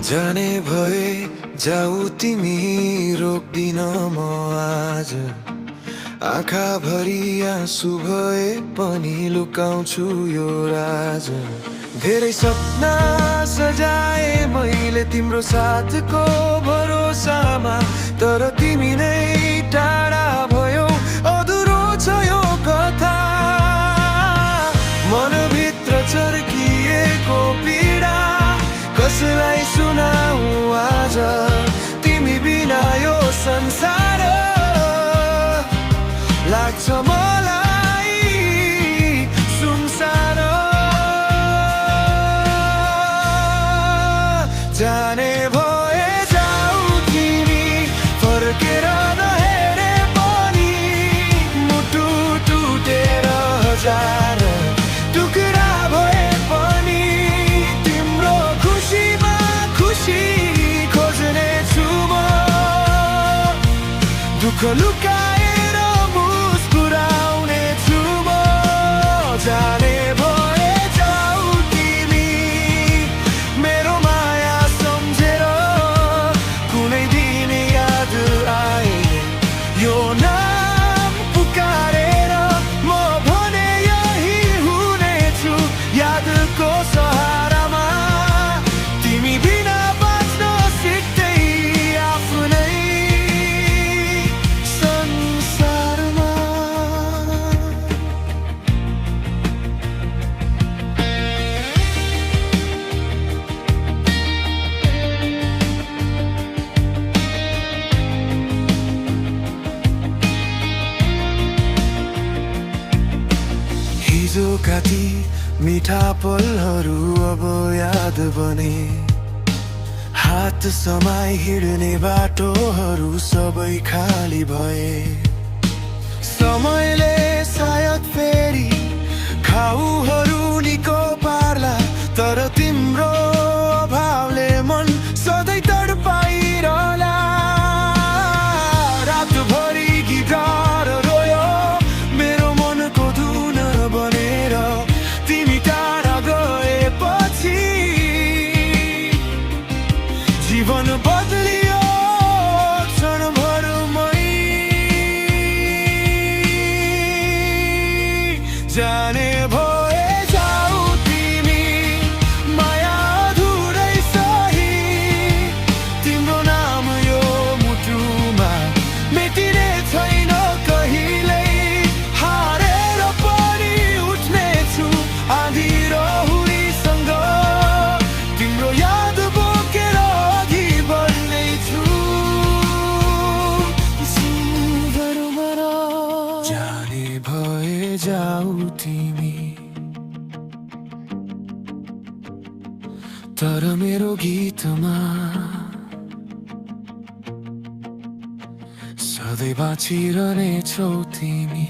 जाने भए जाऊ तिमी रोक्दिन म आज आँखा भरि आँसु भए पनि लुकाउँछु यो राज धेरै सपना सजाए मैले तिम्रो साथको भरोसामा तर तिमी नै टाढा भयो अधुरो छ यो कथा मनभित्र चर्किएको पीडा कसलाई सुनाऊ आज तिमी बिना यो संसार लाग्छ मलाई सुनसान जाने भए जाऊ तिमी फर्केर नहेरे पनि मुटु टुटेर हजार टुक्रा भए पनि तिम्रो खुसीमा खुसी खोज्ने छु म दुःख लुकाएर मुस्कुराउने छु म जाने भए जाऊ तिमी मेरो माया सम्झेर कुनै दिन याद आए यो नाम पुकारेर म भने यही हुनेछु यादको सहारामा तिमी बिना बाँच्न सिक्दै आफ्नै संसारमा हिजोका ती मिठा पलहरू अब याद बने हात समाई हिँड्ने बाटोहरू सबै खाली भए समयले सायद फेरि खाउहरू निको पार्ला तर तिम्रो अभावले मन सधैँ तडपाइरहला रातभरि गिटार रोयो मेरो मनको धुन बनेर तिमी टाढा गएपछि जीवन बदलियो क्षणभरमै जाने भए जाऊ तिमी माया अधुरै सही तिम्रो नाम यो मुटुमा मेटिने छैन कहिल्यै हारेर पनि उठ्नेछु आँधी र हुरीसँग तिम्रो याद बोकेर अघि बढ्नेछु जाने भए जाऊ तिमी तर मेरो गीतमा सधैँ बाँचिरहनेछौ तिमी।